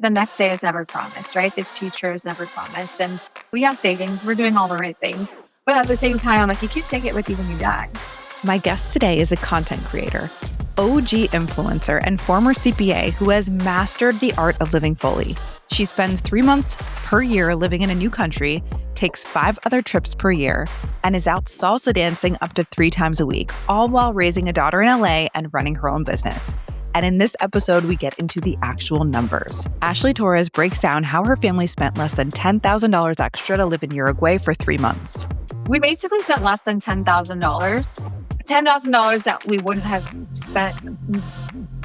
The next day is never promised, right? The future is never promised. And we have savings. We're doing all the right things. But at the same time, I'm like, you can't take it with you when you die. My guest today is a content creator, OG influencer, and former CPA who has mastered the art of living fully. She spends 3 months per year living in a new country, takes 5 other trips per year, and is out salsa dancing up to 3 times a week, all while raising a daughter in LA and running her own business. And in this episode, we get into the actual numbers. Ashley Torres breaks down how her family spent less than $10,000 extra to live in Uruguay for 3 months. We basically spent less than $10,000. $10,000 that we wouldn't have spent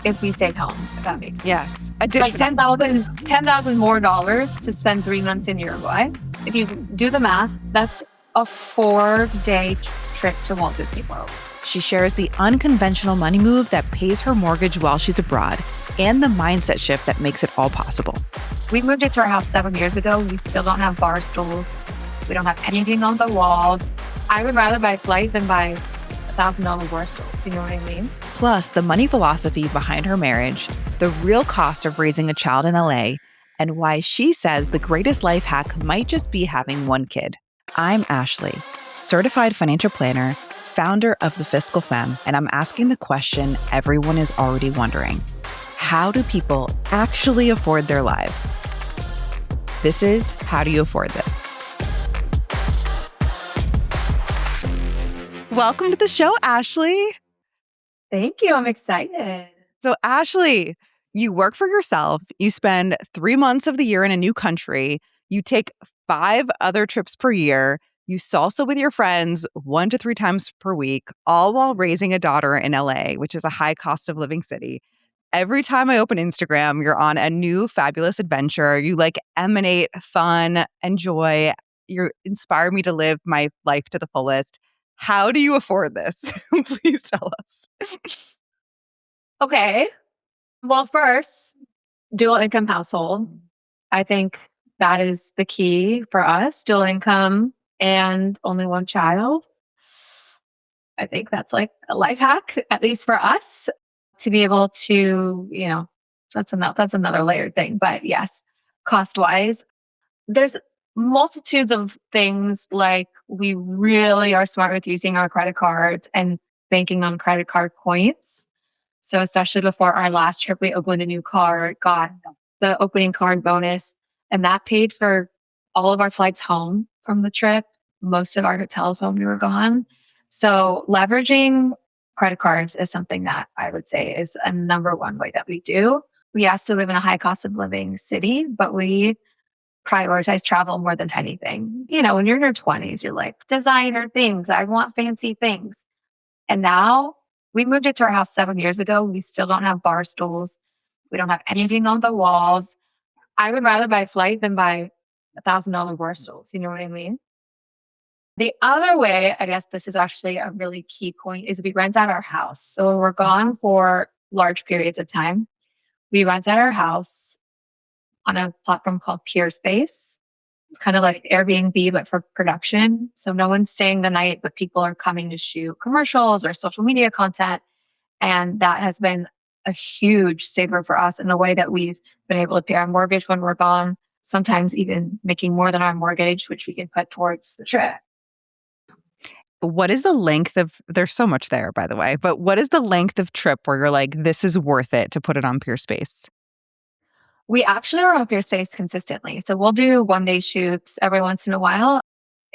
if we stayed home, if that makes sense. Yes. Like $10,000 more dollars to spend 3 months in Uruguay. If you do the math, that's a 4-day trip to Walt Disney World. She shares the unconventional money move that pays her mortgage while she's abroad and the mindset shift that makes it all possible. We moved into our house 7 years ago. We still don't have bar stools. We don't have anything on the walls. I would rather buy a flight than buy $1,000 bar stools. You know what I mean? Plus, the money philosophy behind her marriage, the real cost of raising a child in LA, and why she says the greatest life hack might just be having one kid. I'm Ashley, certified financial planner, founder of The Fiscal Femme, and I'm asking the question everyone is already wondering. How do people actually afford their lives? This is How Do You Afford This? Welcome to the show, Ashley. Thank you. I'm excited. So, Ashley, you work for yourself. You spend 3 months of the year in a new country. You take 5 other trips per year. You salsa with your friends 1 to 3 times per week, all while raising a daughter in LA, which is a high cost of living city. Every time I open Instagram, you're on a new fabulous adventure. You emanate fun and joy. You inspire me to live my life to the fullest. How do you afford this? Please tell us. Okay. Well, first, dual income household. I think that is the key for us. Dual income and only one child. I think that's like a life hack, at least for us, to be able to, that's another layered thing. But yes, cost wise, there's multitudes of things like we really are smart with using our credit cards and banking on credit card points. So especially before our last trip, we opened a new card, got the opening card bonus, and that paid for all of our flights home from the trip, most of our hotels when we were gone. So leveraging credit cards is something that I would say is a number one way that we do. We ask to live in a high cost of living city, but we prioritize travel more than anything. When you're in your 20s, you're like, designer things. I want fancy things. And now we moved into our house 7 years ago. We still don't have bar stools. We don't have anything on the walls. I would rather buy a flight than buy $1,000 bar stools. You know what I mean? The other way, I guess this is actually a really key point, is we rent out our house. So when we're gone for large periods of time, we rent out our house on a platform called Peerspace. It's kind of like Airbnb, but for production. So no one's staying the night, but people are coming to shoot commercials or social media content. And that has been a huge saver for us in the way that we've been able to pay our mortgage when we're gone, sometimes even making more than our mortgage, which we can put towards the trip. What is the length of, there's so much there, by the way, but what is the length of trip where you're like, this is worth it to put it on Peerspace? We actually are on Peerspace consistently. So we'll do 1-day shoots every once in a while.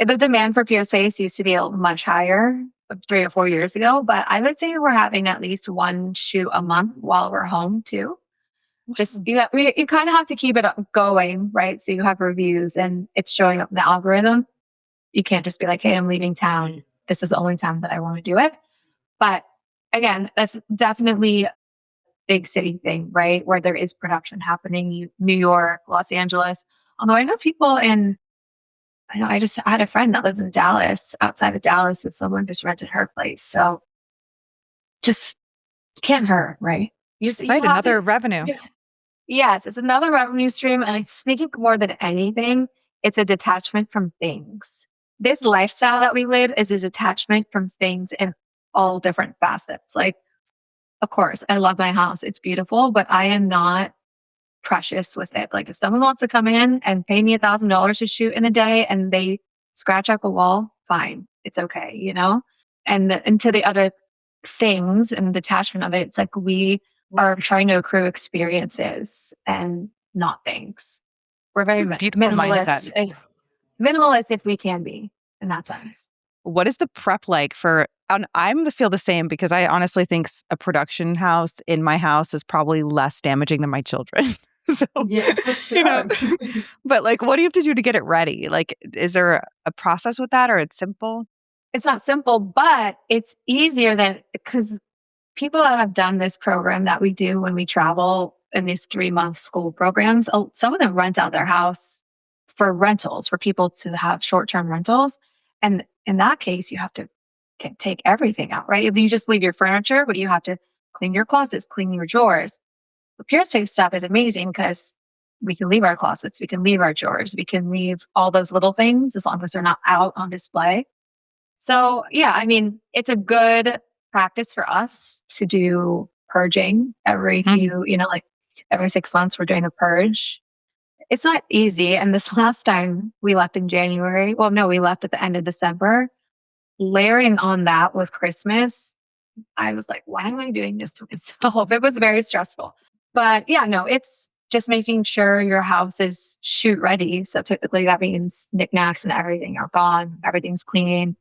The demand for Peerspace used to be much higher 3 or 4 years ago, but I would say we're having at least 1 shoot a month while we're home too. Just, you kind of have to keep it going, right? So you have reviews and it's showing up in the algorithm. You can't just be like, hey, I'm leaving town. This is the only time that I want to do it. But again, that's definitely big city thing, right? Where there is production happening, New York, Los Angeles. Although I know people I just had a friend that lives in Dallas, outside of Dallas, and someone just rented her place. So just can't hurt, right? Right, another revenue. Yes, it's another revenue stream. And I think more than anything, it's a detachment from things. This lifestyle that we live is a detachment from things in all different facets. Like, of course, I love my house. It's beautiful, but I am not precious with it. Like if someone wants to come in and pay me $1,000 to shoot in a day and they scratch up a wall, fine. It's okay, you know? And to the other things and detachment of it, it's like we are trying to accrue experiences and not things. We're It's very a beautiful minimalist, mindset. minimalist if we can be in that sense. What is the prep like for? And I'm the feel the same because I honestly think a production house in my house is probably less damaging than my children. So, Yeah, for you know, sure. but like, what do you have to do to get it ready? Like, is there a process with that or it's simple? It's not simple, but it's easier than because people that have done this program that we do when we travel in these 3-month school programs, some of them rent out their house for rentals, for people to have short-term rentals. And in that case, you have to take everything out, right? You just leave your furniture, but you have to clean your closets, clean your drawers. The Peerspace stuff is amazing because we can leave our closets, we can leave our drawers, we can leave all those little things as long as they're not out on display. So yeah, I mean, it's a good practice for us to do purging every few, like every 6 months, we're doing a purge. It's not easy. And this last time we left in January, well, no, we left at the end of December. Layering on that with Christmas, I was like, why am I doing this to myself? It was very stressful. But yeah, no, it's just making sure your house is shoot ready. So typically that means knickknacks and everything are gone, everything's clean.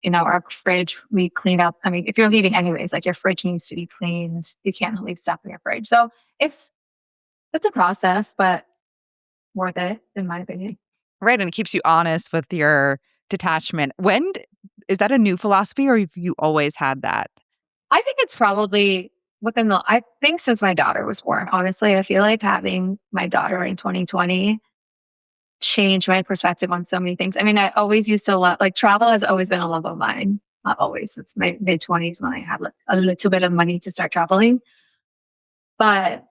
Our fridge, we clean up. I mean, if you're leaving anyways, like your fridge needs to be cleaned. You can't leave stuff in your fridge. So it's a process, but worth it, in my opinion. Right. And it keeps you honest with your detachment. Is that a new philosophy or have you always had that? I think it's probably I think since my daughter was born, honestly, I feel like having my daughter in 2020 changed my perspective on so many things. I mean, I always used to love, like travel has always been a love of mine. Not always. It's my mid 20s when I had like a little bit of money to start traveling. But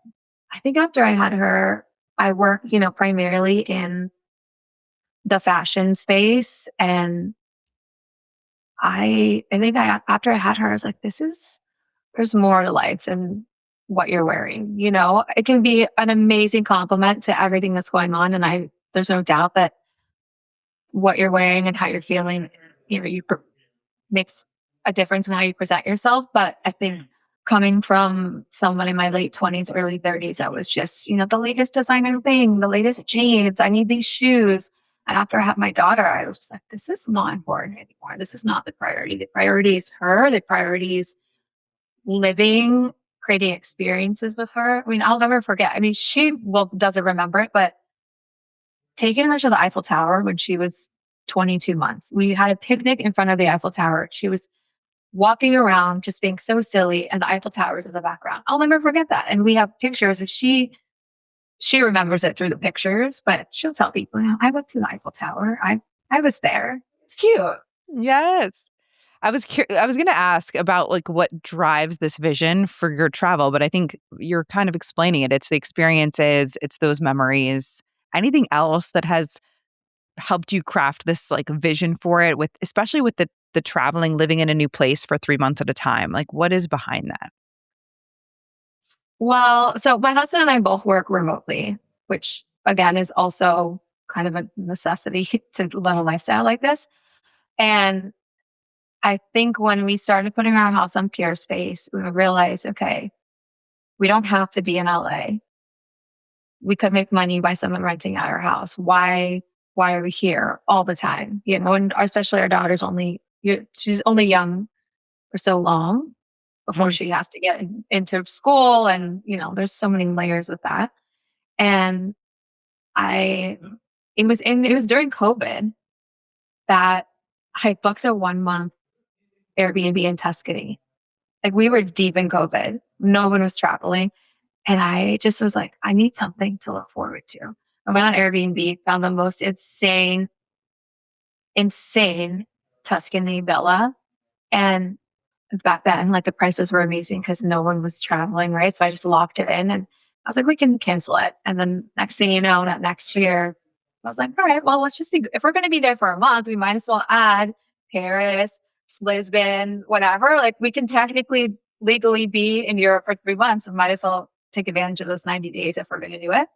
I think after I had her, I work, primarily in the fashion space. And I think after I had her, I was like, there's more to life than what you're wearing. It can be an amazing compliment to everything that's going on. And there's no doubt that what you're wearing and how you're feeling, makes a difference in how you present yourself. But I think coming from someone in my late 20s, early 30s, I was just, the latest designer thing, the latest jeans. I need these shoes. And after I had my daughter, I was just like, this is not important anymore. This is not the priority. The priority is her. The priority is living, creating experiences with her. I mean, I'll never forget. I mean, doesn't remember it, but taking her to the Eiffel Tower when she was 22 months. We had a picnic in front of the Eiffel Tower. She was walking around just being so silly and the Eiffel Tower is in the background. I'll never forget that. And we have pictures and she remembers it through the pictures, but she'll tell people, I went to the Eiffel Tower. I was there. It's cute. Yes. I was going to ask about like what drives this vision for your travel, but I think you're kind of explaining it. It's the experiences, it's those memories. Anything else that has helped you craft this like vision for it especially with the traveling, living in a new place for 3 months at a time? Like what is behind that? Well, so my husband and I both work remotely, which again is also kind of a necessity to live a lifestyle like this. And I think when we started putting our house on Peerspace, we realized, okay, we don't have to be in LA. We could make money by someone renting out our house. Why are we here all the time? And especially our daughter's she's only young for so long before she has to get into school. And, there's so many layers with that. And it was during COVID that I booked a 1-month Airbnb in Tuscany. Like we were deep in COVID. No one was traveling. And I just was like, I need something to look forward to. I went on Airbnb, found the most insane Tuscany villa. And back then, like the prices were amazing because no one was traveling, right? So I just locked it in and I was like, we can cancel it. And then next thing you know, that next year, I was like, all right, well, if we're going to be there for a month, we might as well add Paris, Lisbon, whatever. Like we can technically legally be in Europe for 3 months. We might as well take advantage of those 90 days if we're going to do it.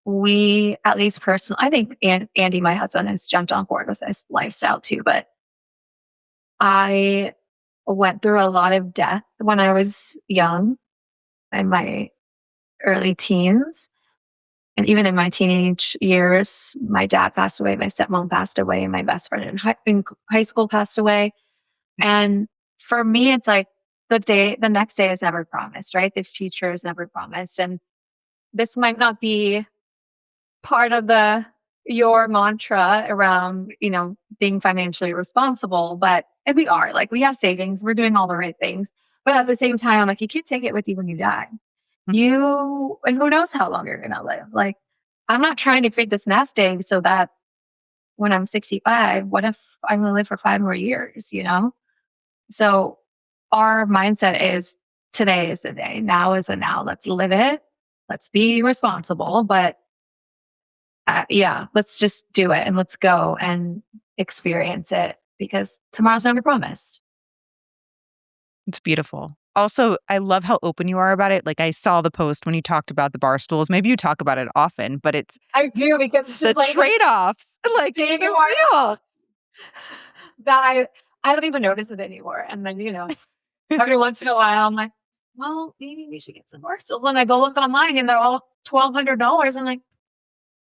We, at least personally, I think Andy, my husband, has jumped on board with this lifestyle too. But I went through a lot of death when I was young, in my early teens. And even in my teenage years, my dad passed away, my stepmom passed away, my best friend in high school passed away. And for me, it's like the next day is never promised, right? The future is never promised. And this might not be part of your mantra around, being financially responsible, and we are, like, we have savings, we're doing all the right things. But at the same time, I'm like, you can't take it with you when you die. And who knows how long you're going to live? Like, I'm not trying to create this nest egg so that when I'm 65, what if I'm going to live for 5 more years, So our mindset is today is the day. Now is the now. Let's live it. Let's be responsible. But let's just do it and let's go and experience it because tomorrow's never promised. It's beautiful. Also, I love how open you are about it. Like, I saw the post when you talked about the bar stools. Maybe you talk about it often, but it's I do, because it's the just like trade-offs, like, being they're real. That I don't even notice it anymore. And then, every once in a while, I'm like, well, maybe we should get some bar stools. And I go look online and they're all $1,200. I'm like,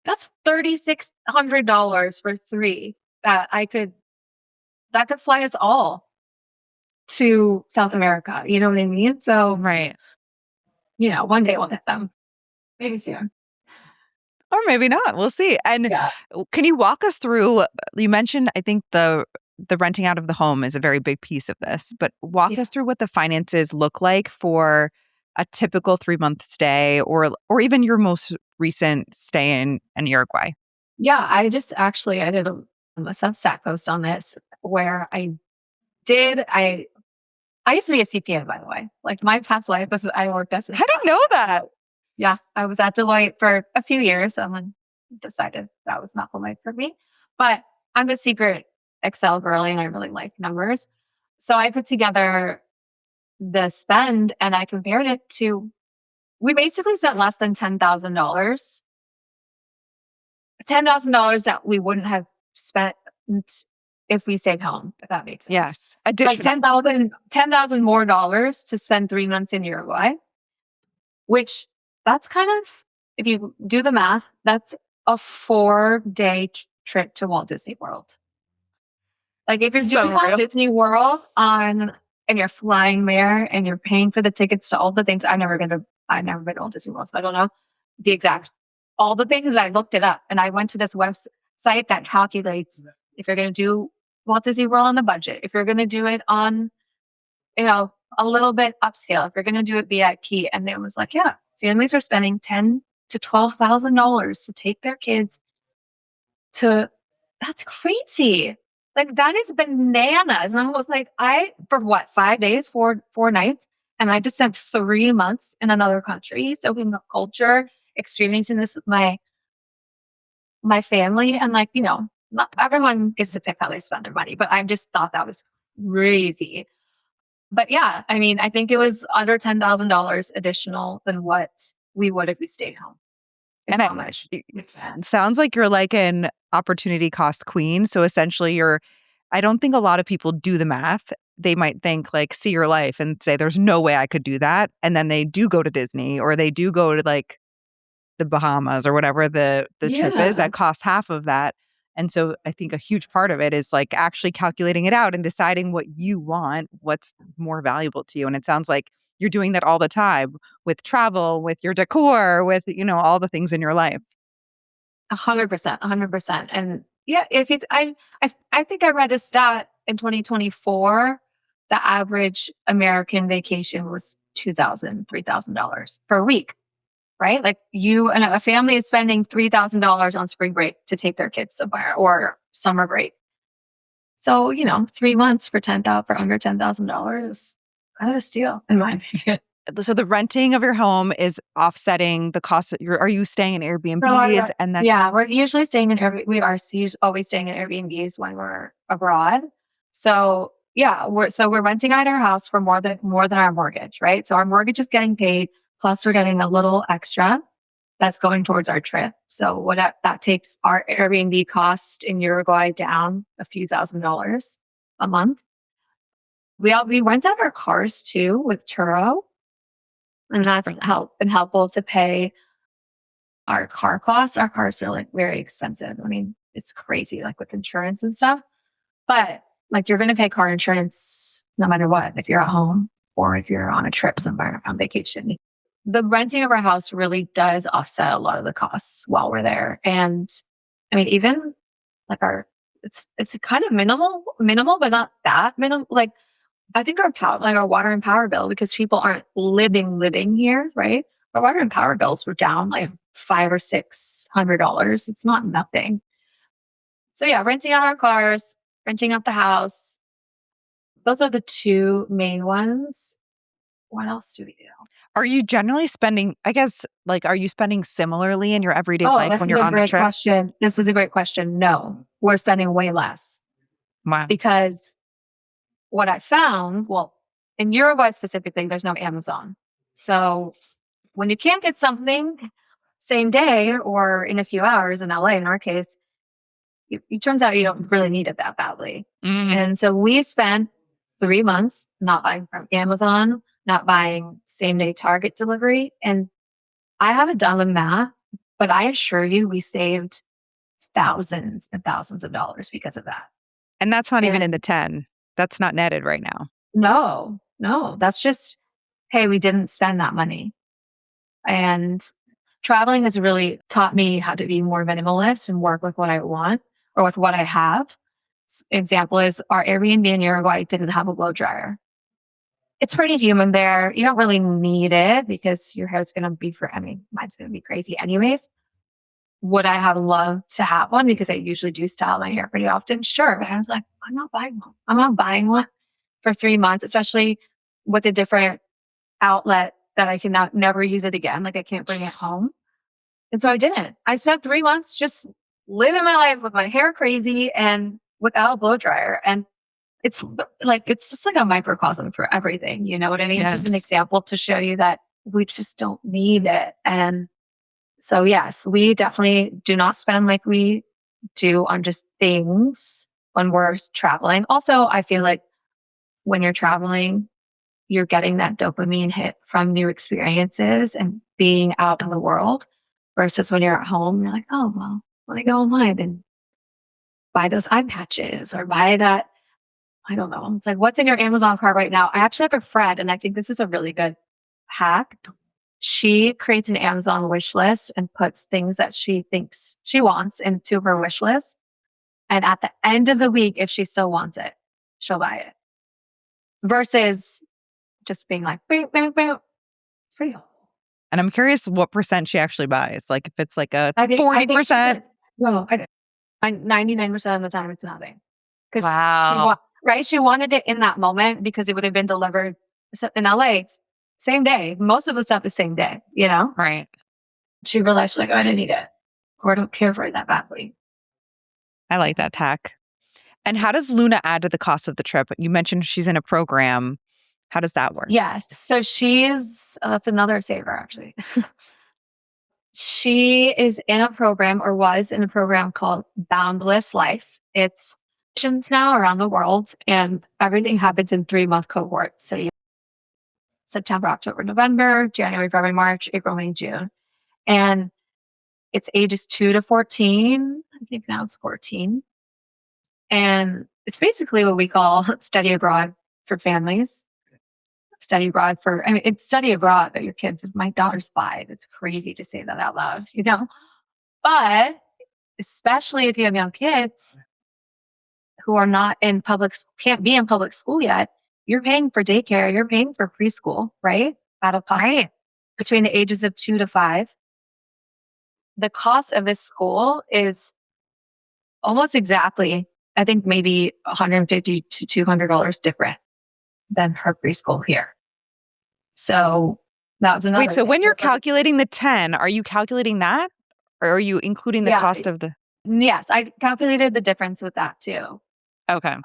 that's $3,600 for 3 that could fly us all to South America. You know what I mean? So, right. One day we'll get them. Maybe soon. Or maybe not. We'll see. And can you walk us through, you mentioned, I think the renting out of the home is a very big piece of this, but walk us through what the finances look like for a typical 3-month stay or even your most recent stay in Uruguay. Yeah, I did a Substack post on this where I used to be a CPA, by the way. Like, my past life was I worked as I didn't know that. Yeah, I was at Deloitte for a few years and then decided that was not the life for me. But I'm a secret Excel girly and I really like numbers. So I put together the spend and I compared it to, we basically spent less than $10,000. $10,000 that we wouldn't have spent if we stayed home, if that makes sense. Yes. Like $10,000 more dollars to spend 3 months in Uruguay, which that's kind of, if you do the math, that's a 4-day trip to Walt Disney World. Like, if you're doing Walt Disney World and you're flying there and you're paying for the tickets to all the things, I've never been to Walt Disney World, so I don't know the exact, all the things, that I looked it up and I went to this website that calculates if you're going to do Walt Disney World on the budget, if you're going to do it on, a little bit upscale, if you're going to do it VIP. And it was like, yeah, families are spending $10,000 to $12,000 to take their kids to, that's crazy. Like, that is bananas. And I was like, for what, 5 days, four nights? And I just spent 3 months in another country, soaking up culture, experiencing this with my family. And not everyone gets to pick how they spend their money, but I just thought that was crazy. But yeah, I mean, I think it was under $10,000 additional than what we would if we stayed home. And it sounds like you're like an opportunity cost queen. So essentially I don't think a lot of people do the math. They might think, like, see your life and say, there's no way I could do that. And then they do go to Disney or they do go to like the Bahamas or whatever the trip is that costs half of that. And so I think a huge part of it is like actually calculating it out and deciding what you want, what's more valuable to you. And it sounds like you're doing that all the time with travel, with your decor, with, all the things in your life. 100%. And yeah, I think I read a stat in 2024, the average American vacation was $2,000, $3,000 per week. Right? Like, you and a family is spending $3,000 on spring break to take their kids somewhere or summer break. So, 3 months for under $10,000 is kind of a steal in my opinion. So the renting of your home is offsetting the cost. Are you staying in Airbnbs? And then we're usually staying in we are always staying in Airbnbs when we're abroad. So yeah, we're renting out our house for more than our mortgage, right? So our mortgage is getting paid plus we're getting a little extra that's going towards our trip. So that takes our Airbnb cost in Uruguay down a few $1,000s a month. We rent out our cars too with Turo, and that's been helpful to pay our car costs. Our cars are like very expensive. I mean, it's crazy, like with insurance and stuff. But like you're going to pay car insurance no matter what, if you're at home or if you're on a trip somewhere on vacation. The renting of our house really does offset a lot of the costs while we're there. And I mean, even like it's kind of minimal, but not that minimal. Like I think our water and power bill, because people aren't living here, right? Our water and power bills were down like $500 or $600. It's not nothing. So yeah, renting out our cars, renting out the house. Those are the two main ones. What else do we do? Are you generally spending, I guess, like, are you spending similarly in your everyday life when you're on the trip? Question. This is a great question. No, we're spending way less. Wow. Because what I found, well, in Uruguay specifically, there's no Amazon. So when you can't get something same day or in a few hours in LA, in our case, it turns out you don't really need it that badly. Mm. And so we spent 3 months not buying from Amazon, not buying same day Target delivery. And I haven't done the math, but I assure you we saved thousands and thousands of dollars because of that. And that's not even in the 10. That's not netted right now. No. That's just, hey, we didn't spend that money. And traveling has really taught me how to be more minimalist and work with what I want or with what I have. Example is our Airbnb in Uruguay didn't have a blow dryer. It's pretty humid there. You don't really need it because your hair's going to be mine's going to be crazy anyways. Would I have loved to have one because I usually do style my hair pretty often? Sure. But I was like, I'm not buying one. I'm not buying one for 3 months, especially with a different outlet that I can never use it again. Like I can't bring it home. And so I didn't. I spent 3 months just living my life with my hair crazy and without a blow dryer. And it's just like a microcosm for everything. You know what I mean? Yes. It's just an example to show you that we just don't need it. And so, yes, we definitely do not spend like we do on just things when we're traveling. Also, I feel like when you're traveling, you're getting that dopamine hit from new experiences and being out in the world versus when you're at home, you're like, oh, well, let me go online and buy those eye patches or buy that. I don't know. It's like, what's in your Amazon cart right now? I actually have a friend, and I think this is a really good hack. She creates an Amazon wish list and puts things that she thinks she wants into her wish list. And at the end of the week, if she still wants it, she'll buy it. Versus just being like, boom, boom, boom. It's pretty helpful. And I'm curious what percent she actually buys. Like if it's like a 40%. No, 99% of the time it's nothing. Wow. She wanted it in that moment because it would have been delivered in LA. It's same day. Most of the stuff is same day, you know? Right. She realized I didn't need it or I don't care for it that badly. I like that tack. And how does Luna add to the cost of the trip? You mentioned she's in a program. How does that work? Yes. So that's another saver actually. She is in a program or was in a program called Boundless Life. It's now around the world and everything happens in 3-month cohorts. So September, October, November, January, February, March, April, May, June. And it's ages 2 to 14. I think now it's 14. And it's basically what we call study abroad for families. It's study abroad, but your kids, my daughter's 5. It's crazy to say that out loud, you know? But especially if you have young kids who are can't be in public school yet, you're paying for daycare, you're paying for preschool, right? Out of pocket. Right. Between the ages of 2 to 5. The cost of this school is almost exactly, I think maybe $150 to $200 different than her preschool here. So that was another. Wait, so when you're calculating the 10, are you calculating that? Or are you including the cost of the? Yes, I calculated the difference with that too. Okay.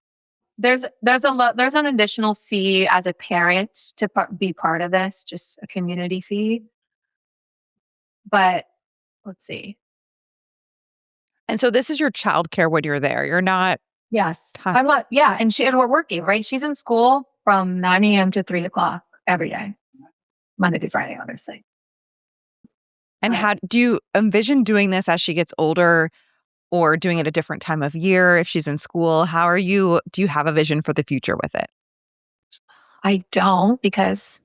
there's an additional fee as a parent to be part of this, just a community fee. But let's see. And so this is your childcare when you're there. You're not Yes. ti- I'm not, yeah. And we're working, right? She's in school from 9 a.m. to 3 o'clock every day, Monday through Friday, obviously. And how do you envision doing this as she gets older or doing it a different time of year if she's in school? Do you have a vision for the future with it? I don't, because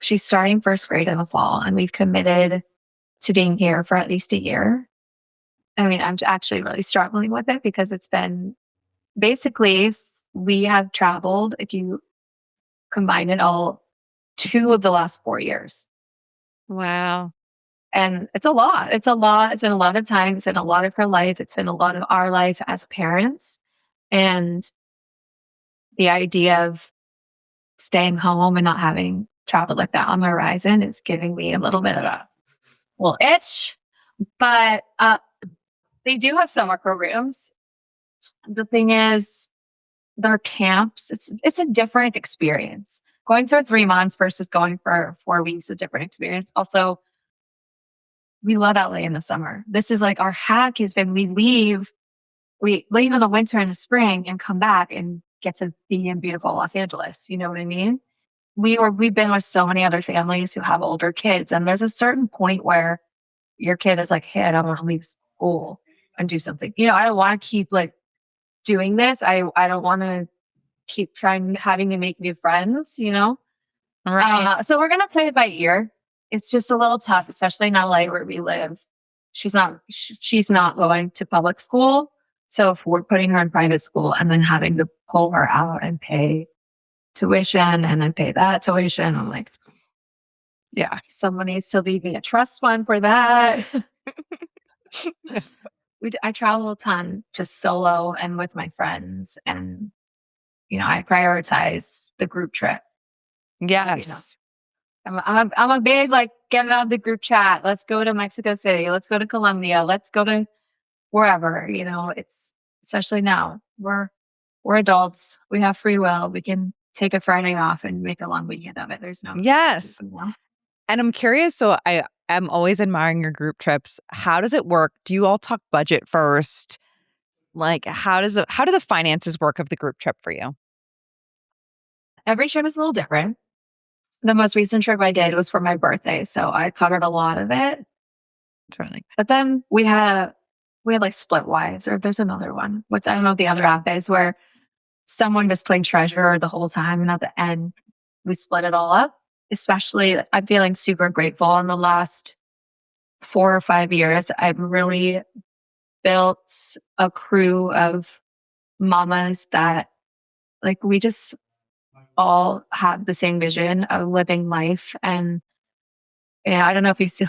she's starting first grade in the fall and we've committed to being here for at least a year. I mean, I'm actually really struggling with it because it's been basically, we have traveled, if you combine it all, 2 of the last 4 years. Wow. And it's a lot. It's a lot. It's been a lot of time. It's been a lot of her life. It's been a lot of our life as parents. And the idea of staying home and not having travel like that on the horizon is giving me a little bit of a little itch. But they do have summer programs. The thing is, their camps, it's a different experience. Going for 3 months versus going for 4 weeks, a different experience. Also, we love LA in the summer. This is like our hack has been we leave in the winter and the spring and come back and get to be in beautiful Los Angeles. You know what I mean? We've been with so many other families who have older kids, and there's a certain point where your kid is like, hey, I don't want to leave school and do something. You know, I don't want to keep like doing this. I don't want to keep having to make new friends, you know? Right. So we're going to play it by ear. It's just a little tough, especially in LA where we live. She's not going to public school. So if we're putting her in private school and then having to pull her out and pay tuition and then pay that tuition, I'm like, Yeah. someone needs to leave me a trust fund for that. I travel a ton just solo and with my friends. And, you know, I prioritize the group trip. Yes. You know, I'm a big, like, get it out of the group chat. Let's go to Mexico City. Let's go to Colombia. Let's go to wherever, you know, it's especially now we're adults. We have free will. We can take a Friday off and make a long weekend of it. There's no Yes. you know? And I'm curious, so I am always admiring your group trips. How does it work? Do you all talk budget first? Like how do the finances work of the group trip for you? Every trip is a little different. The most recent trip I did was for my birthday, so I covered a lot of it. It's really But then we had like Splitwise, or there's another one. I don't know what the other app is, where someone just played treasure the whole time, and at the end we split it all up. Especially, I'm feeling super grateful. In the last 4 or 5 years, I've really built a crew of mamas that, like, we just all have the same vision of living life. And I don't know if you see,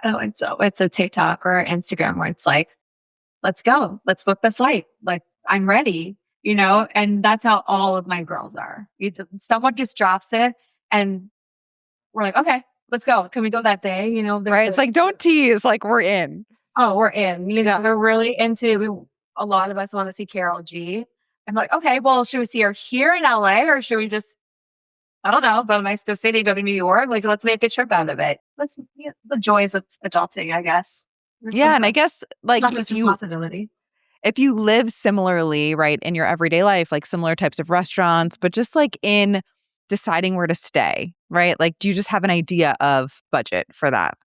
oh, it's a TikTok or Instagram where it's like, let's go, let's book the flight. Like, I'm ready, you know? And that's how all of my girls are. Someone just drops it and we're like, okay, let's go. Can we go that day? You know, right. It's like don't tease, like we're in. Oh, we're in. You know, Yeah. we're really into. A lot of us want to see Carol G. I'm like, okay, well, should we see her here in LA, or should we just, I don't know, go to Mexico City, go to New York? Like, let's make a trip out of it. The joys of adulting, I guess. Yeah, and I guess like It's not just responsibility. if you live similarly, right, in your everyday life, like similar types of restaurants, but just like in deciding where to stay, right? Like, do you just have an idea of budget for that?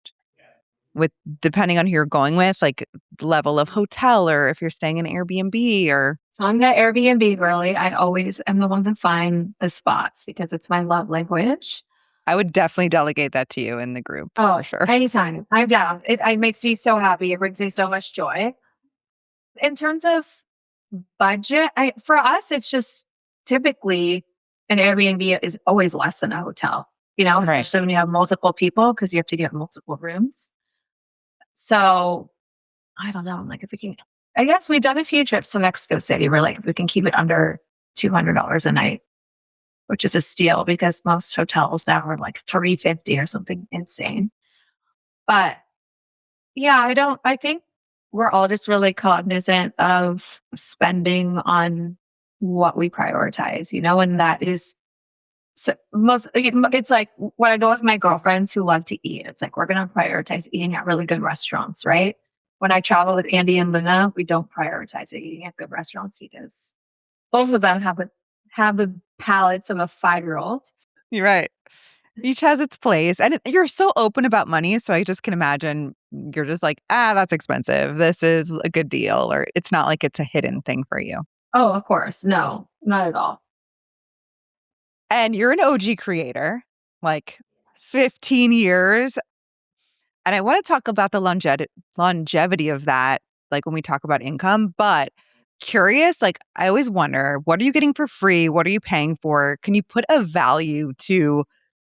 With depending on who you're going with, like level of hotel, or if you're staying in Airbnb, or So I'm the Airbnb girly. I always am the one to find the spots because it's my love language. I would definitely delegate that to you in the group. Oh, for sure. anytime. I'm down. It makes me so happy. It brings me so much joy. In terms of budget, for us, it's just typically an Airbnb is always less than a hotel, you know, Right. especially when you have multiple people because you have to get multiple rooms. So I don't know. Like, if we can, I guess we've done a few trips to Mexico City. We're like, if we can keep it under $200 a night, which is a steal because most hotels now are like $350 or something insane. But yeah, I think we're all just really cognizant of spending on what we prioritize, and that is it's like when I go with my girlfriends who love to eat, it's like we're going to prioritize eating at really good restaurants, right? When I travel with Andy and Luna, we don't prioritize eating at good restaurants because both of them have the palates of a 5-year-old. You're right. Each has its place. And you're so open about money. So I just can imagine you're just like, that's expensive. This is a good deal. Or it's not like it's a hidden thing for you. Oh, of course. No, not at all. And you're an OG creator, like 15 years. And I want to talk about the longevity of that, like when we talk about income. But curious, like I always wonder, what are you getting for free? What are you paying for? Can you put a value to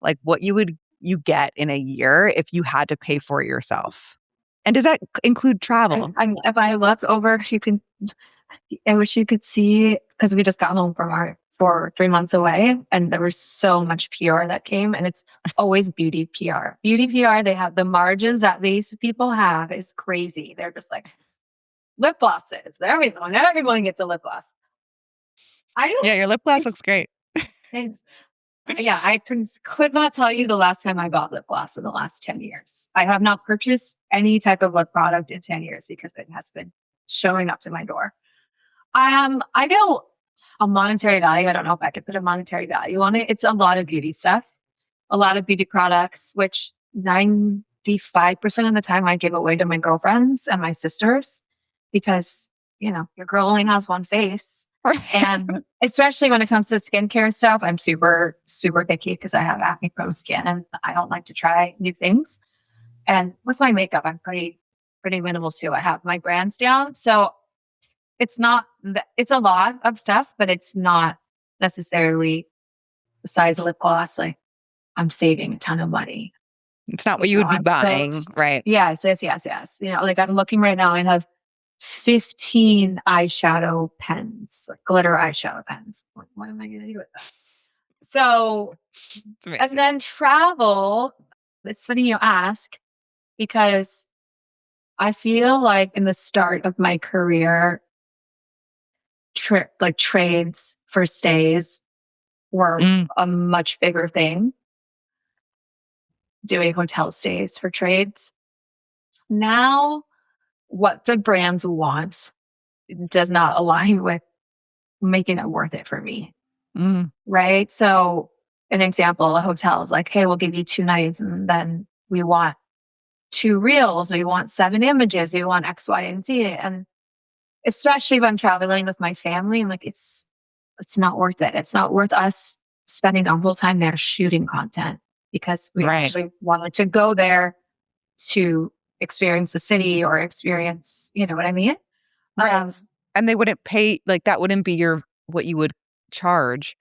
like what you get in a year if you had to pay for it yourself? And does that include travel? If I look over, I wish you could see, because we just got home for 3 months away, and there was so much PR that came, and it's always beauty PR. Beauty PR, they have the margins that these people have is crazy. They're just like lip glosses. Everyone gets a lip gloss. Yeah, your lip gloss looks great. Thanks. Yeah, I could not tell you the last time I bought lip gloss in the last 10 years. I have not purchased any type of lip product in 10 years because it has been showing up to my door. I know a monetary value. I don't know if I could put a monetary value on it. It's a lot of beauty stuff, a lot of beauty products, which 95% of the time I give away to my girlfriends and my sisters because, your girl only has one face. And especially when it comes to skincare stuff, I'm super, super picky because I have acne prone skin and I don't like to try new things. And with my makeup, I'm pretty minimal too. I have my brands down. So it's not, it's a lot of stuff, but it's not necessarily the size of lip gloss. Like I'm saving a ton of money. It's not what you would be buying, right? Yes. Like I'm looking right now and have 15 eyeshadow pens, like glitter eyeshadow pens. What am I going to do with that? So, and then travel, it's funny you ask because I feel like in the start of my career, trades for stays were a much bigger thing. Doing hotel stays for trades. Now, what the brands want does not align with making it worth it for me. Right? So, an example, a hotel is like, hey, we'll give you 2 nights and then we want 2 reels, we want 7 images, we want X, Y, and Z. And especially if I'm traveling with my family, I'm like, it's not worth it. It's not worth us spending the whole time there shooting content because we actually wanted to go there to experience the city or experience, you know what I mean? Right. And they wouldn't pay, like that wouldn't be what you would charge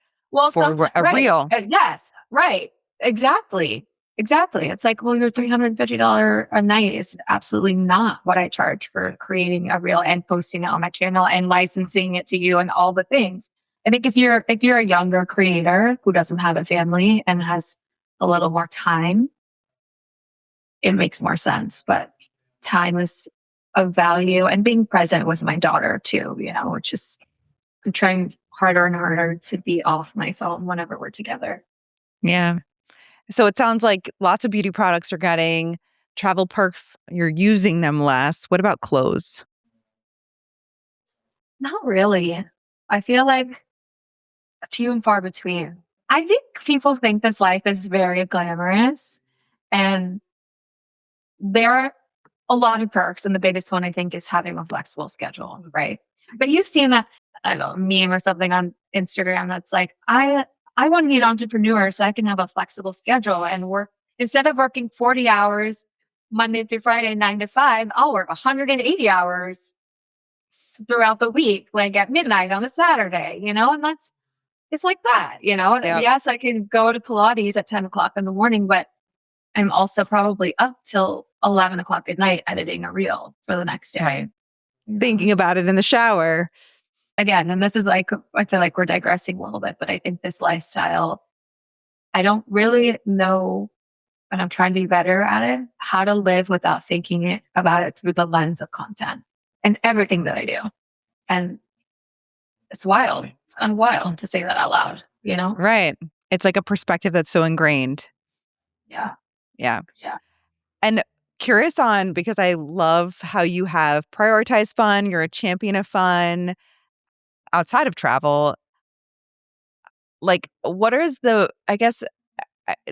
for a reel. Yes, right. Exactly. It's like, well, your $350 a night is absolutely not what I charge for creating a reel and posting it on my channel and licensing it to you and all the things. I think if you're a younger creator who doesn't have a family and has a little more time, it makes more sense. But time is of value and being present with my daughter too, which is I'm trying harder and harder to be off my phone whenever we're together. Yeah. So it sounds like lots of beauty products are getting travel perks. You're using them less. What about clothes? Not really. I feel like few and far between. I think people think this life is very glamorous and there are a lot of perks. And the biggest one I think is having a flexible schedule, right? But you've seen that, I don't know, meme or something on Instagram that's like, I want to be an entrepreneur so I can have a flexible schedule and work instead of working 40 hours Monday through Friday, 9 to 5, I'll work 180 hours throughout the week, like at midnight on a Saturday, and it's like that, Yep. Yes, I can go to Pilates at 10 o'clock in the morning, but I'm also probably up till 11 o'clock at night editing a reel for the next day. Right. Thinking about it in the shower. Again, and this is like, I feel like we're digressing a little bit, but I think this lifestyle, I don't really know, and I'm trying to be better at it, how to live without thinking about it through the lens of content and everything that I do. And it's wild. It's kind of wild to say that out loud, you know? Right. It's like a perspective that's so ingrained. Yeah. Yeah. Yeah. And curious on, because I love how you have prioritized fun, you're a champion of fun outside of travel. Like, what is I guess,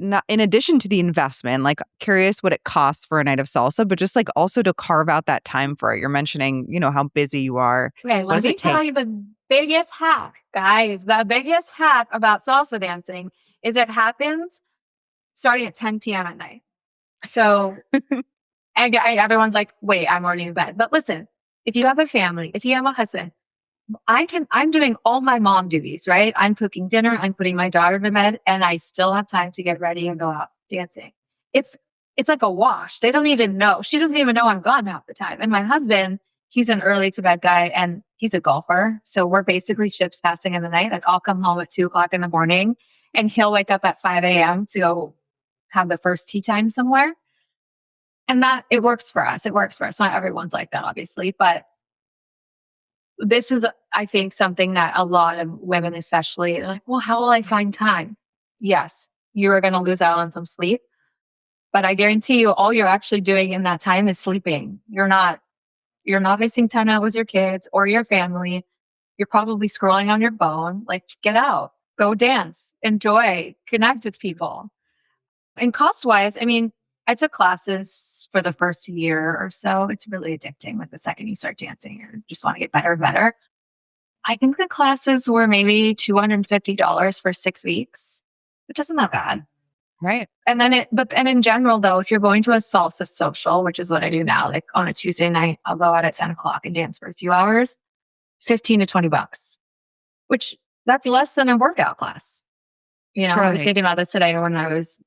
not in addition to the investment, like curious what it costs for a night of salsa, but just like also to carve out that time for it. You're mentioning, how busy you are. Okay, What let does me it take? tell you the biggest hack, guys. The biggest hack about salsa dancing is it happens starting at 10 p.m. at night. So, and everyone's like, wait, I'm already in bed. But listen, if you have a family, if you have a husband, I'm doing all my mom duties, right? I'm cooking dinner, I'm putting my daughter to bed, and I still have time to get ready and go out dancing. It's like a wash. They don't even know. She doesn't even know I'm gone half the time. And my husband, he's an early to bed guy and he's a golfer. So we're basically ships passing in the night. Like I'll come home at 2:00 in the morning and he'll wake up at 5 a.m. to go have the first tea time somewhere. And that it works for us. It works for us. Not everyone's like that, obviously, but this is, I think, something that a lot of women, especially, they're like, well, how will I find time? Yes, you are going to lose out on some sleep, but I guarantee you, all you're actually doing in that time is sleeping. You're not wasting time out with your kids or your family. You're probably scrolling on your phone. Like, get out, go dance, enjoy, connect with people. And cost wise, I mean, I took classes for the first year or so. It's really addicting. Like the second you start dancing, you just want to get better and better. I think the classes were maybe $250 for 6 weeks, which isn't that bad. Right. And in general though, if you're going to a salsa social, which is what I do now, like on a Tuesday night, I'll go out at 10 o'clock and dance for a few hours, 15 to $20, which that's less than a workout class. I was thinking about this today when I was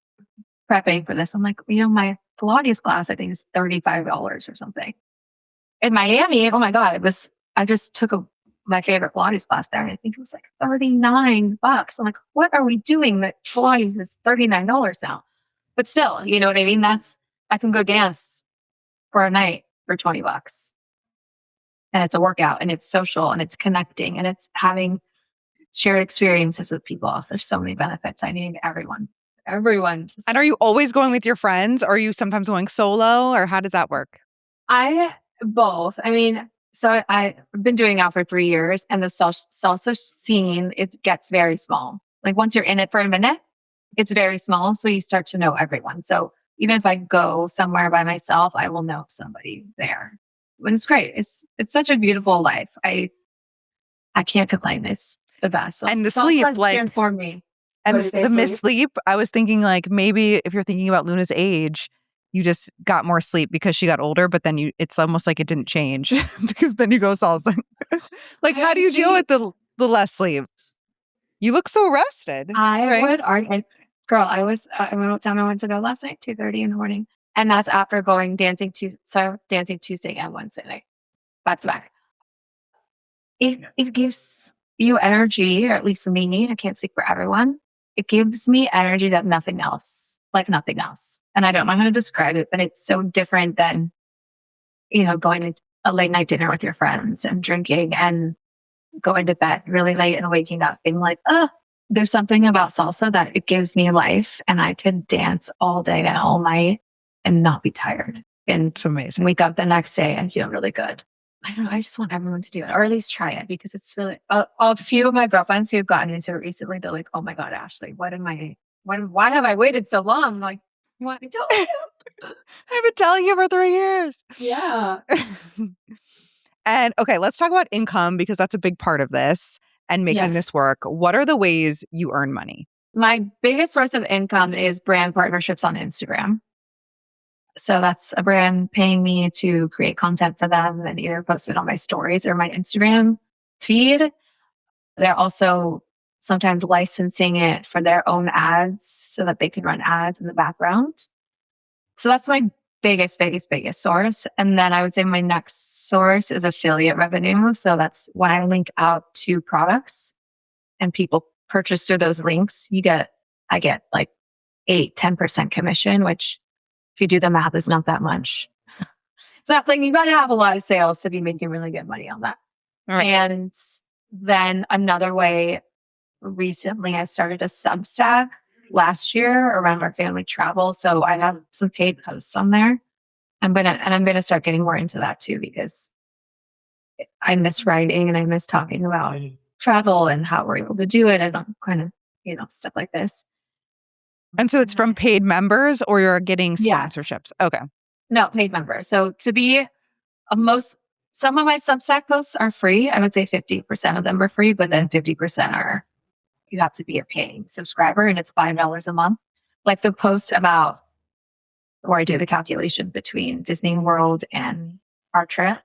prepping for this. I'm like, my Pilates class, I think is $35 or something. In Miami, oh my God, I just took my favorite Pilates class there. And I think it was like $39. I'm like, what are we doing that Pilates is $39 now? But still, you know what I mean? I can go dance for a night for $20. And it's a workout and it's social and it's connecting and it's having shared experiences with people. There's so many benefits. I need everyone. And are you always going with your friends? Or are you sometimes going solo? Or how does that work? Both. I mean, so I've been doing it now for 3 years and the salsa scene, it gets very small. Like once you're in it for a minute, it's very small. So you start to know everyone. So even if I go somewhere by myself, I will know somebody there. And it's great. It's such a beautiful life. I can't complain. It's the best. And the sleep, like, transformed me. and the missed sleep, I was thinking like maybe if you're thinking about Luna's age, you just got more sleep because she got older, but then it's almost like it didn't change because then you go salsa. Like, how do you deal with the less sleep? You look so rested. I would argue, girl, I went to go last night, 2:30 in the morning. And that's after going dancing Tuesday and Wednesday night, back to back. It gives you energy, or at least me, I can't speak for everyone. It gives me energy that nothing else, like nothing else. And I don't know how to describe it, but it's so different than, going to a late night dinner with your friends and drinking and going to bed really late and waking up being like, there's something about salsa that it gives me life and I can dance all day and all night and not be tired. And it's amazing. Wake up the next day and feel really good. I don't know. I just want everyone to do it, or at least try it, because it's really a few of my girlfriends who've gotten into it recently. They're like, "Oh my God, Ashley, why have I waited so long?" I'm like, what? I told you. I've been telling you for 3 years. Yeah. And okay, let's talk about income, because that's a big part of this and making this work. What are the ways you earn money? My biggest source of income is brand partnerships on Instagram. So that's a brand paying me to create content for them and either post it on my stories or my Instagram feed. They're also sometimes licensing it for their own ads so that they can run ads in the background. So that's my biggest source. And then I would say my next source is affiliate revenue. So that's when I link out to products and people purchase through those links. I get like 8-10% commission, which if you do the math is not that much. It's not like you got to have a lot of sales to be making really good money on that. Right. And Then another way, recently I started a Substack last year around our family travel. So I have some paid posts on there. I'm gonna start getting more into that too, because I miss writing and I miss talking about travel and how we're able to do it and kind of, stuff like this. And so it's from paid members or you're getting Yes. sponsorships? Okay. No, paid members. So to be some of my Substack posts are free. I would say 50% of them are free, but then 50% are, you have to be a paying subscriber, and it's $5 a month. Like the post about where I do the calculation between Disney World and our trip,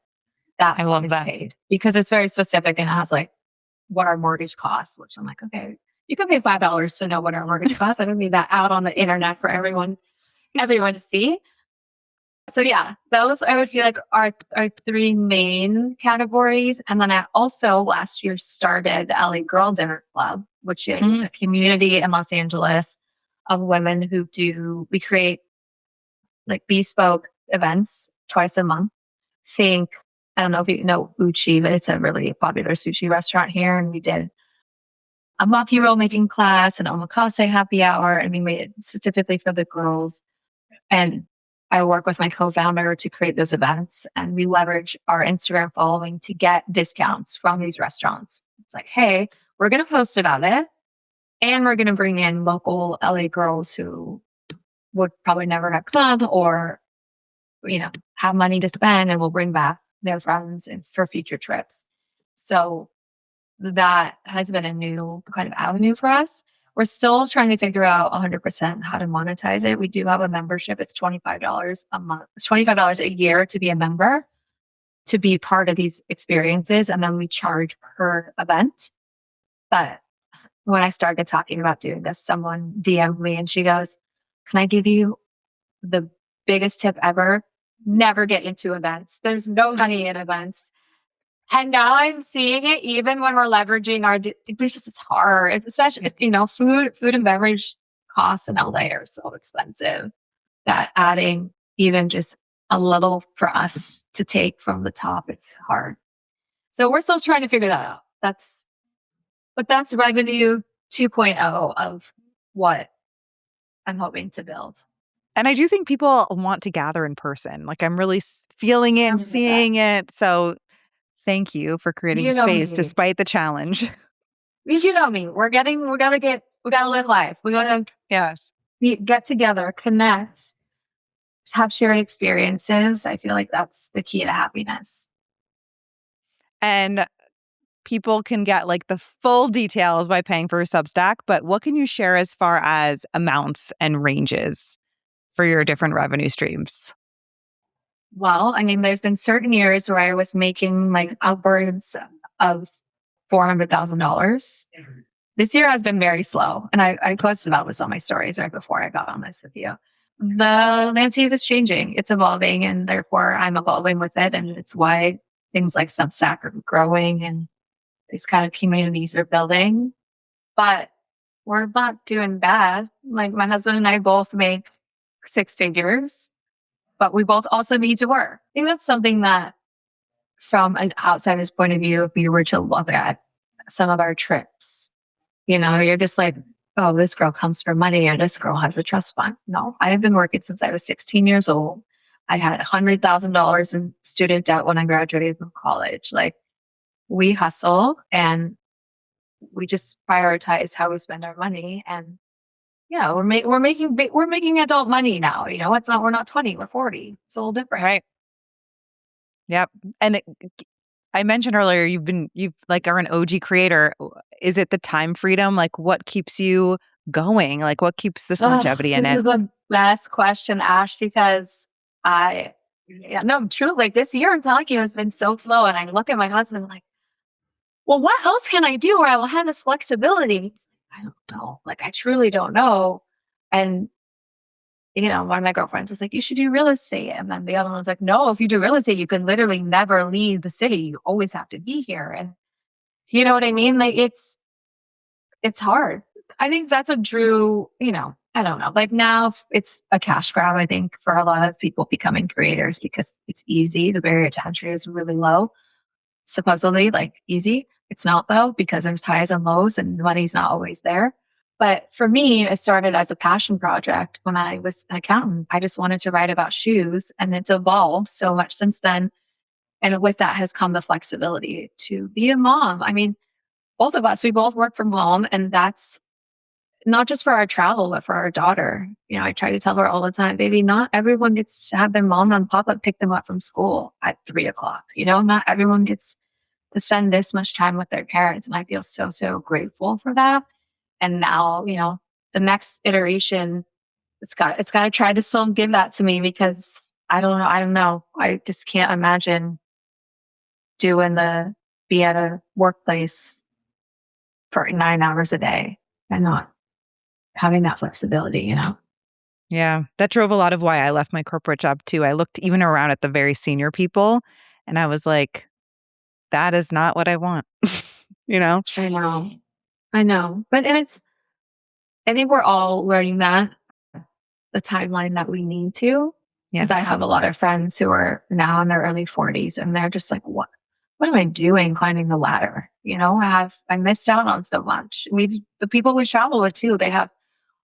that I love is that. paid because it's very specific and it has like what our mortgage costs, which I'm like, okay, you can pay $5 to know what our mortgage costs. I don't need that out on the internet for everyone to see. So yeah, those I would feel like are three main categories. And then I also last year started the LA Girl Dinner Club, which is a community in Los Angeles of women who we create like bespoke events twice a month. I don't know if you know Uchi, but it's a really popular sushi restaurant here. And we did a maki roll making class and omakase happy hour. And we made it specifically for the girls. And I work with my co-founder to create those events, and we leverage our Instagram following to get discounts from these restaurants. It's like, hey, we're going to post about it, and we're going to bring in local LA girls who would probably never have come or, have money to spend, and we'll bring back their friends and for future trips. So that has been a new kind of avenue for us. We're still trying to figure out 100% how to monetize it. We do have a membership. It's $25 a month. It's $25 a year to be a member, to be part of these experiences. And then we charge per event. But when I started talking about doing this, someone DM'd me and she goes, can I give you the biggest tip ever? Never get into events. There's no money in events. And now I'm seeing it even when we're leveraging it's just hard. It's especially, food and beverage costs in LA are so expensive that adding even just a little for us to take from the top, it's hard. So we're still trying to figure that out. That's revenue 2.0 of what I'm hoping to build. And I do think people want to gather in person. Like I'm really feeling it, 100%. seeing it. So thank you for creating space despite the challenge. You know me. We gotta live life. We gotta get together, connect, have shared experiences. I feel like that's the key to happiness. And people can get like the full details by paying for a Substack, but what can you share as far as amounts and ranges for your different revenue streams? Well, I mean, there's been certain years where I was making like upwards of $400,000. This year has been very slow. And I posted about this on my stories right before I got on this with you. The landscape is changing. It's evolving, and therefore I'm evolving with it. And it's why things like Substack are growing and these kind of communities are building. But we're not doing bad. Like my husband and I both make six figures, but we both also need to work. I think that's something that from an outsider's point of view, if you were to look at some of our trips, you're just like, oh, this girl comes for money or this girl has a trust fund. No, I have been working since I was 16 years old. I had $100,000 in student debt when I graduated from college. Like we hustle and we just prioritize how we spend our money. And yeah, we're making adult money now. We're not 20, we're 40. It's a little different. Right. Yep. And I mentioned earlier, you've like are an OG creator. Is it the time freedom? Like what keeps you going? Like what keeps this longevity in it? This is the best question, Ash, because truly, like this year I'm telling you, has been so slow. And I look at my husband like, well, what else can I do where I will have this flexibility? I don't know. Like, I truly don't know. And, one of my girlfriends was like, you should do real estate. And then the other one was like, no, if you do real estate, you can literally never leave the city. You always have to be here. And you know what I mean? Like, it's hard. I think that's a true, I don't know. Like now it's a cash grab, I think, for a lot of people becoming creators because it's easy. The barrier to entry is really low. supposedly like easy. It's not though, because there's highs and lows and money's not always there. But for me, it started as a passion project when I was an accountant. I just wanted to write about shoes, and it's evolved so much since then. And with that has come the flexibility to be a mom. I mean, both of us, we both work from home, and that's not just for our travel, but for our daughter. I try to tell her all the time, baby, not everyone gets to have their mom and papa pick them up from school at 3 o'clock. Not everyone gets to spend this much time with their parents. And I feel so, so grateful for that. And now, the next iteration, it's got to try to still give that to me, because I don't know. I don't know. I just can't imagine be at a workplace for 9 hours a day and not having that flexibility. Yeah, that drove a lot of why I left my corporate job too. I looked even around at the very senior people and I was like, that is not what I want. you know? I know. I think we're all learning that, the timeline that we need to. Because I Yes. have a lot of friends who are now in their early 40s, and they're just like, what am I doing climbing the ladder? I missed out on so much. The people we travel with too, they have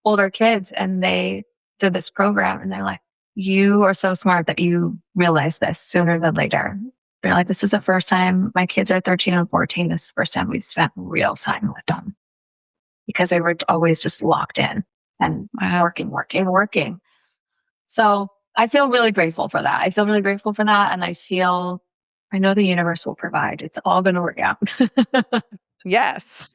older kids, and they did this program, and they're like, you are so smart that you realize this sooner than later. They're like, this is the first time, my kids are 13 and 14. This is the first time we've spent real time with them, because they were always just locked in and working, working, working. So I feel really grateful for that. And I know the universe will provide. It's all going to work out. Yes.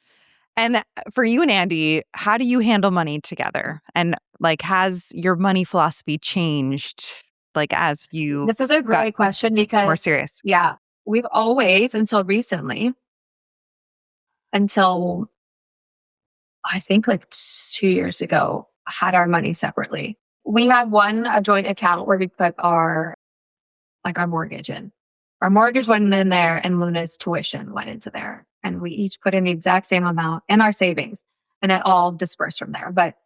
And for you and Andy, how do you handle money together? And has your money philosophy changed as you This is a great question, because more serious? Yeah, we've always, until recently, until I think 2 years ago, had our money separately. We had a joint account where we put our mortgage in. Our mortgage went in there, and Luna's tuition went into there. And we each put in the exact same amount in our savings, and it all dispersed from there. But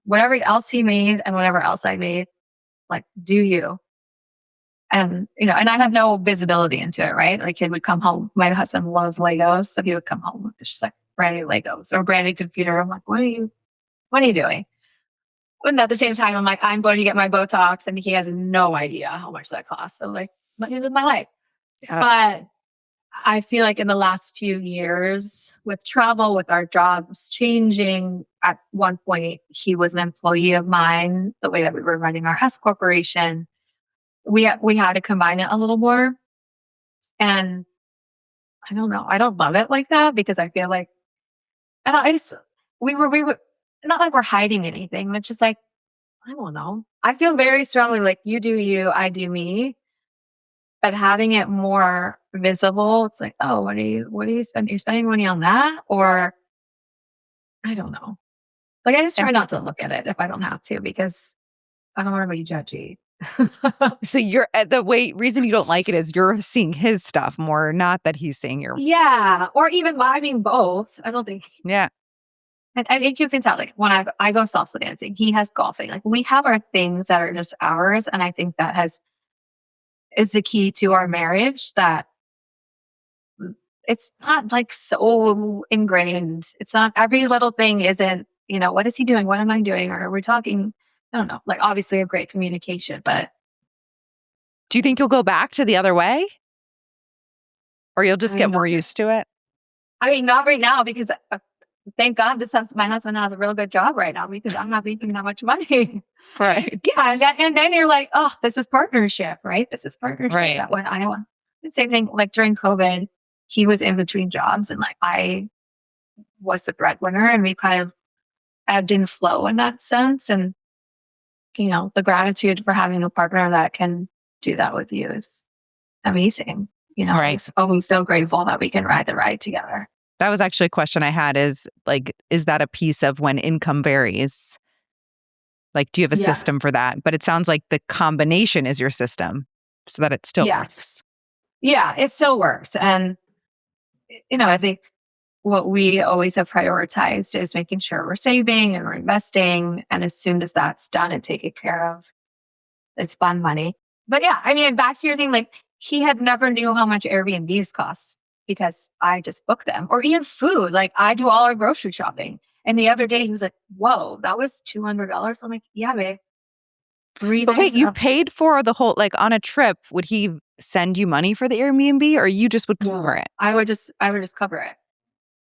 whatever else he made and whatever else I made, do you? And, and I had no visibility into it, right? He would come home. My husband loves Legos. So he would come home with just brand new Legos or a brand new computer. I'm like, what are you doing? And at the same time, I'm like, I'm going to get my Botox, and he has no idea how much that costs. So money is my life. Yeah. But I feel like in the last few years, with travel, with our jobs changing, at one point, he was an employee of mine, the way that we were running our S corporation, we had to combine it a little more. And I don't know. I don't love it like that, because I feel like, we were not like we're hiding anything. It's just I don't know. I feel very strongly you do you, I do me. But having it more visible, it's oh, what are you spending? You're spending money on that? Or I don't know. I just try not to look at it if I don't have to, because I don't want to be judgy. So you're the reason you don't like it is you're seeing his stuff more, not that he's seeing your. Yeah. Or even, both. I don't think. Yeah. I think you can tell, when I go salsa dancing, he has golfing. We have our things that are just ours. And I think that is the key to our marriage, that it's not so ingrained. It's not, every little thing isn't, what is he doing? What am I doing? Or we're talking, I don't know, obviously a great communication, but. Do you think you'll go back to the other way? Or you'll just get more used to it? Not right now, because thank God my husband has a real good job right now, because I'm not making that much money. Right. Yeah. And then you're like, oh, this is partnership, right? This is partnership. Right. That what I want. The same thing, during COVID, he was in between jobs, and I was the breadwinner, and we kind of ebbed and flow in that sense. And, the gratitude for having a partner that can do that with you is amazing. Right. I'm always so grateful that we can ride the ride together. That was actually a question I had is that a piece of when income varies? Do you have a system for that? But it sounds like the combination is your system so that it still works. Yeah, it still works. And, I think what we always have prioritized is making sure we're saving and we're investing. And as soon as that's done and taken care of, it's fun money. But yeah, back to your thing, he had never knew how much Airbnbs cost because I just book them, or even food. Like I do all our grocery shopping. And the other day he was like, whoa, that was $200. I'm like, yeah, babe. 3 But wait, nights. you paid for the whole, like on a trip, would he send you money for the Airbnb or you just would cover it? I would just cover it.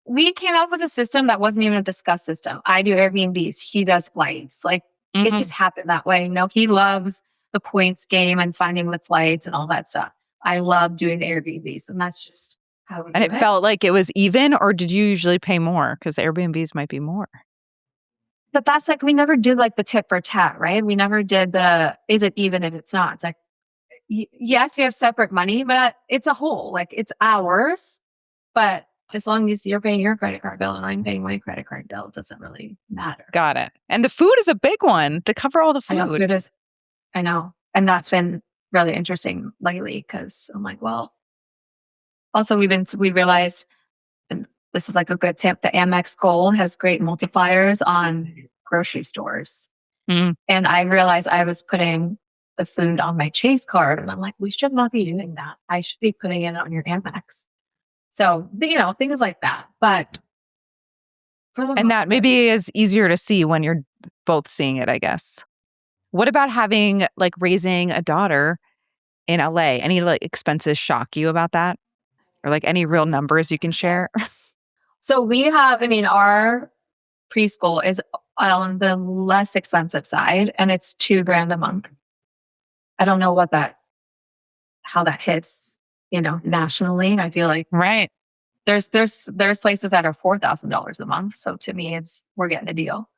We came up with a system that wasn't even a discussed system. I do Airbnbs. He does flights. Like it just happened that way. No, he loves the points game and finding the flights and all that stuff. I love doing the Airbnbs, and that's just how we And do it felt like it was even, or did you usually pay more? Because Airbnbs might be more. But that's like, we never did like the tit for tat, right? We never did the, is it even if it's not? It's like, yes, we have separate money, but it's a whole, like it's ours. But as long as you're paying your credit card bill and I'm paying my credit card bill, it doesn't really matter. Got it. And the food is a big one to cover all the food. I know. And that's been really interesting lately because I'm like, well, also we realized, and this is like a good tip, the Amex Gold has great multipliers on grocery stores. Mm. And I realized I was putting the food on my Chase card, and I'm like, we should not be doing that. I should be putting it on your Amex. So, things like that. But and that maybe is easier to see when you're both seeing it, I guess. What about raising a daughter in LA? Any expenses shock you about that? Or any real numbers you can share? So we have, our preschool is on the less expensive side, and it's $2,000 a month. I don't know how that hits, nationally. I feel like right. There's places that are $4,000 a month. So to me, we're getting a deal.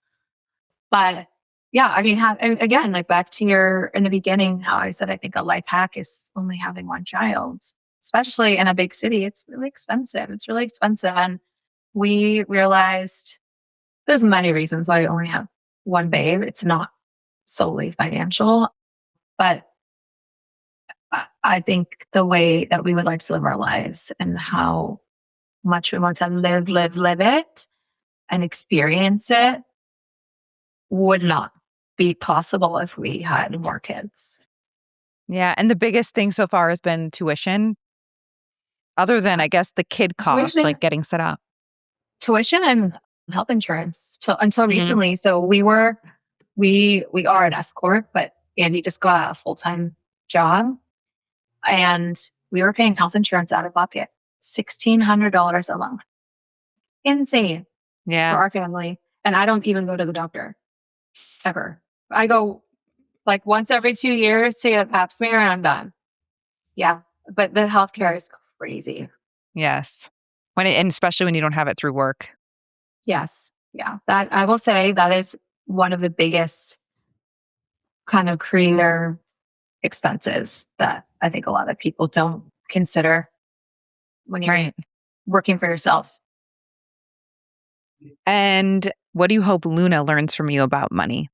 But yeah, again, like back to in the beginning, how I said, I think a life hack is only having one child, especially in a big city. It's really expensive. And we realized there's many reasons why we only have one babe. It's not solely financial, but I think the way that we would like to live our lives and how much we want to live it and experience it would not be possible if we had more kids. Yeah. And the biggest thing so far has been tuition, other than, I guess, the kid costs, like getting set up. Tuition and health insurance until recently. So we are an S corp, but Andy just got a full-time job, and we were paying health insurance out of pocket, $1,600 a month. Insane. Yeah. For our family. And I don't even go to the doctor ever. I go like once every 2 years to get a pap smear and I'm done. Yeah. But the healthcare is crazy. Yes. And especially when you don't have it through work. Yes. Yeah. That I will say that is one of the biggest kind of creator expenses that I think a lot of people don't consider when you're working for yourself. And what do you hope Luna learns from you about money?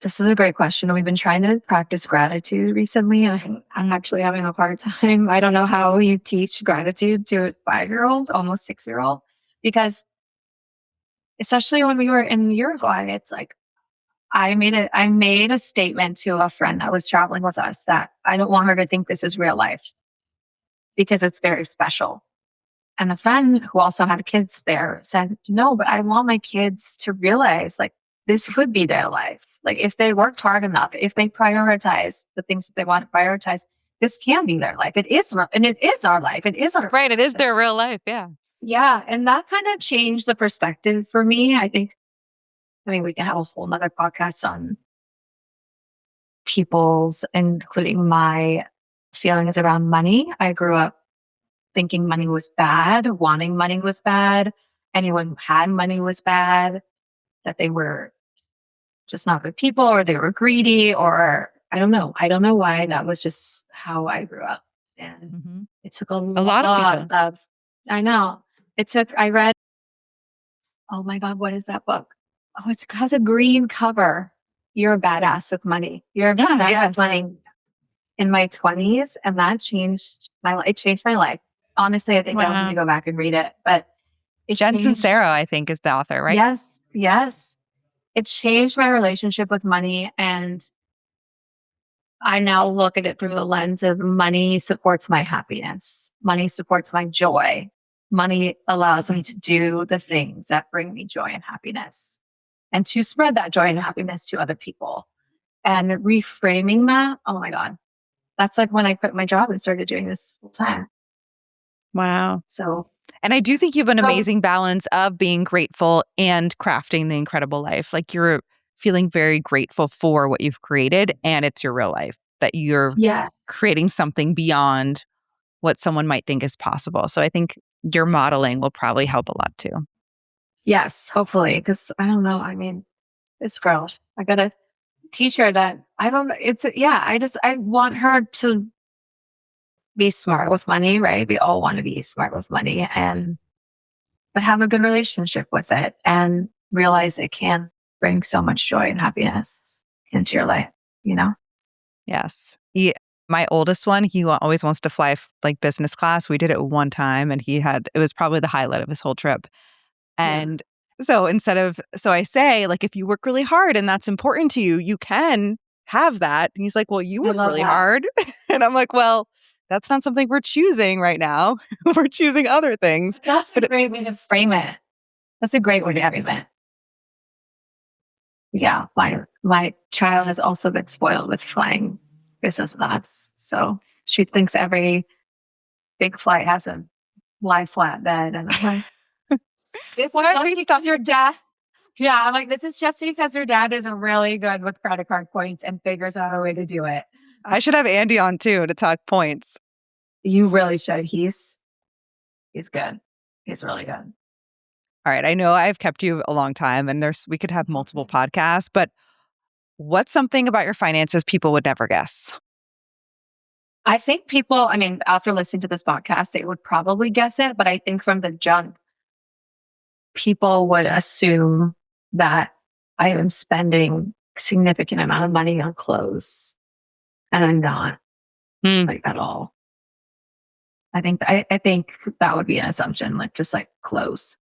This is a great question. We've been trying to practice gratitude recently, and I'm actually having a hard time. I don't know how you teach gratitude to a 5-year-old, almost 6-year-old, because especially when we were in Uruguay, it's like I made a statement to a friend that was traveling with us that I don't want her to think this is real life because it's very special. And the friend who also had kids there said, no, but I want my kids to realize like this could be their life. Like if they worked hard enough, if they prioritize the things that they want to prioritize, this can be their life. It is, and it is our life. It is our right. It is their real life. Yeah. Yeah. And that kind of changed the perspective for me. I think, we can have a whole nother podcast on people's, including my feelings around money. I grew up thinking money was bad, wanting money was bad. Anyone who had money was bad, that they were just not good people or they were greedy, or I don't know. I don't know why. That was just how I grew up. And it took a lot of, I know. I read, oh my God, what is that book? Oh, it has a green cover. You're a badass with money. You're a badass with money. In my 20s, and that changed my life. It changed my life. Honestly, I think I need to go back and read it. But Jen Sincero, I think, is the author, right? Yes. It changed my relationship with money, and I now look at it through the lens of money supports my happiness. Money supports my joy. Money allows me to do the things that bring me joy and happiness and to spread that joy and happiness to other people. And reframing that, oh my God, that's like when I quit my job and started doing this full time. Wow. So, And I do think you have an amazing balance of being grateful and crafting the incredible life. Like you're feeling very grateful for what you've created and it's your real life, that you're yeah, creating something beyond what someone might think is possible. So I think your modeling will probably help a lot too. yes, hopefully. Because I don't know. I mean, this girl, I got to teach her that I don't, I want her to be smart with money, right? We all want to be smart with money but have a good relationship with it and realize it can bring so much joy and happiness into your life, you know? Yes. My oldest one, always wants to fly like business class. We did it one time and it was probably the highlight of his whole trip. Yeah. And so I say, like, if you work really hard and that's important to you, you can have that. And he's like, well, you I work love really that. hard. And I'm like, well, that's not something we're choosing right now. We're choosing other things. That's a But great way to frame it. That's a great way to frame it. Yeah. My child has also been spoiled with flying business class. So she thinks every big flight has a lie flat bed. And I'm like, this is why are just we because your dad. Yeah, I'm like, this is just because your dad is really good with credit card points and figures out a way to do it. I should have Andy on too to talk points. You really should. He's good. He's really good. All right. I know I've kept you a long time and we could have multiple podcasts, but what's something about your finances people would never guess? I think people, I mean, after listening to this podcast, they would probably guess it, but I think from the jump, people would assume that I am spending significant amount of money on clothes, and I'm not like at all. I think that would be an assumption, like just like clothes.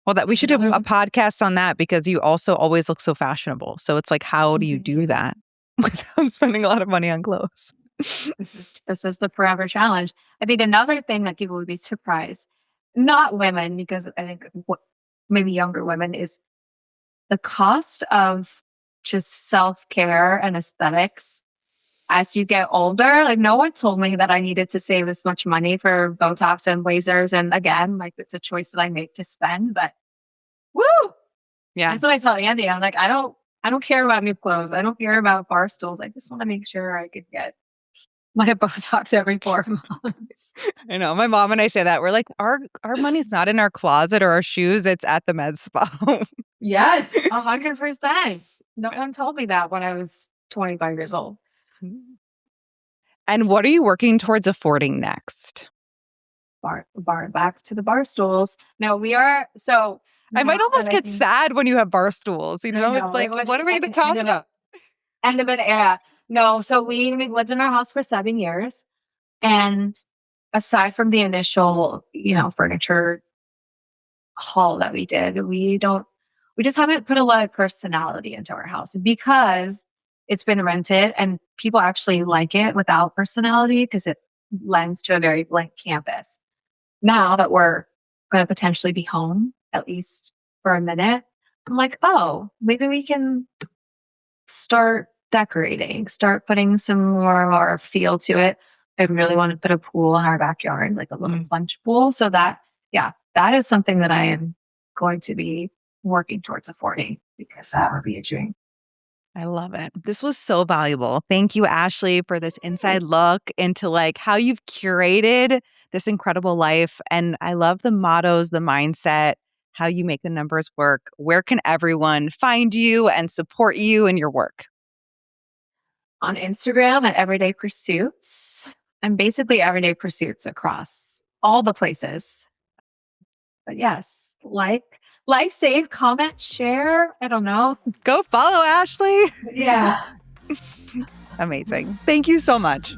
Well, that we should do a podcast on that because you also always look so fashionable. So it's like, how do you do that without spending a lot of money on clothes? This is the forever challenge. I think another thing that people would be surprised, not women, because I think maybe younger women, is the cost of just self-care and aesthetics as you get older. Like no one told me that I needed to save this much money for Botox and lasers. And again, like it's a choice that I make to spend, but woo! Yeah. That's what I tell Andy. I'm like, I don't care about new clothes. I don't care about bar stools. I just want to make sure I could get my Botox every 4 months. I know. My mom and I say that. We're like, our money's not in our closet or our shoes. It's at the med spa. Yes, 100%. No one told me that when I was 25 years old. And what are you working towards affording next? Back to the bar stools. No, we are so. I might almost get sad when you have bar stools. It's like, what are we going to talk about? End of an era. No, so we lived in our house for 7 years, and aside from the initial, furniture haul that we did, we just haven't put a lot of personality into our house because it's been rented and people actually like it without personality because it lends to a very blank canvas. Now that we're going to potentially be home, at least for a minute, I'm like, oh, maybe we can start decorating, start putting some more feel to it. I really want to put a pool in our backyard, like a little plunge pool. So that is something that I am going to be working towards affording because that would be a dream. I love it. This was so valuable. Thank you, Ashley, for this inside look into like how you've curated this incredible life. And I love the mottos, the mindset, how you make the numbers work. Where can everyone find you and support you in your work? On Instagram at Everyday Pursuits, and basically Everyday Pursuits across all the places. But yes, like, save, comment, share. I don't know. Go follow Ashley. Yeah. Amazing. Thank you so much.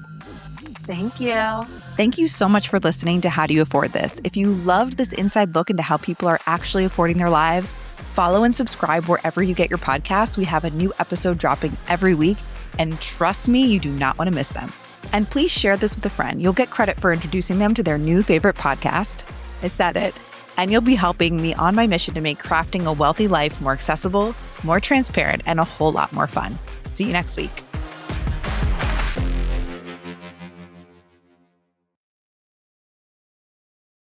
Thank you. Thank you so much for listening to How Do You Afford This? If you loved this inside look into how people are actually affording their lives, follow and subscribe wherever you get your podcasts. We have a new episode dropping every week. And trust me, you do not want to miss them. And please share this with a friend. You'll get credit for introducing them to their new favorite podcast. I said it. And you'll be helping me on my mission to make crafting a wealthy life more accessible, more transparent, and a whole lot more fun. See you next week.